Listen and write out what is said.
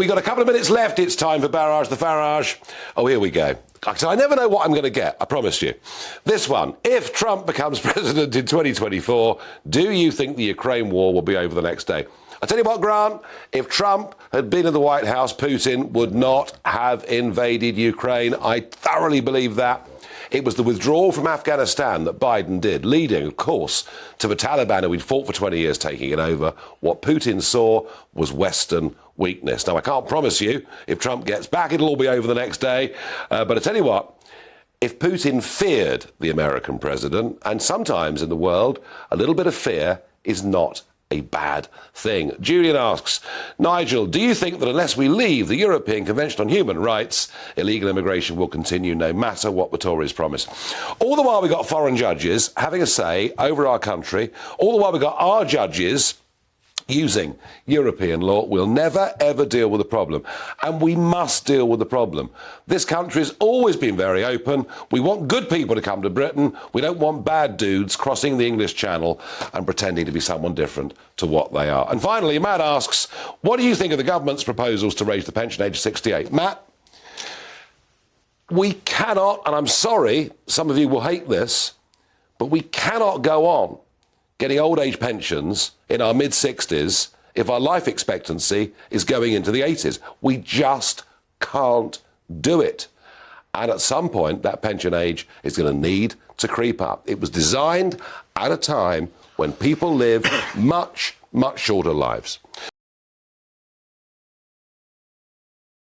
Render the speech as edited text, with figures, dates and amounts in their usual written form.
We've got a couple of minutes left. It's time for Barage the Farage. Oh, here we go. So I never know what I'm going to get, I promise you. This one. If Trump becomes president in 2024, do you think the Ukraine war will be over the next day? I tell you what, Grant, if Trump had been in the White House, Putin would not have invaded Ukraine. I thoroughly believe that. It was the withdrawal from Afghanistan that Biden did, leading, of course, to the Taliban, who he'd fought for 20 years, taking it over. What Putin saw was Western weakness. Now, I can't promise you, if Trump gets back, it'll all be over the next day. But I tell you what, if Putin feared the American president, and sometimes in the world, a little bit of fear is not a bad thing. Julian asks, Nigel, do you think that unless we leave the European Convention on Human Rights, illegal immigration will continue no matter what the Tories promise? All the while we've got foreign judges having a say over our country, all the while we've got our judges using European law, we'll never, ever deal with the problem. And we must deal with the problem. This country has always been very open. We want good people to come to Britain. We don't want bad dudes crossing the English Channel and pretending to be someone different to what they are. And finally, Matt asks, what do you think of the government's proposals to raise the pension age to 68? Matt, we cannot, and I'm sorry, some of you will hate this, but we cannot go on getting old age pensions in our mid-60s if our life expectancy is going into the 80s. We just can't do it. And at some point, that pension age is going to need to creep up. It was designed at a time when people live much, much shorter lives.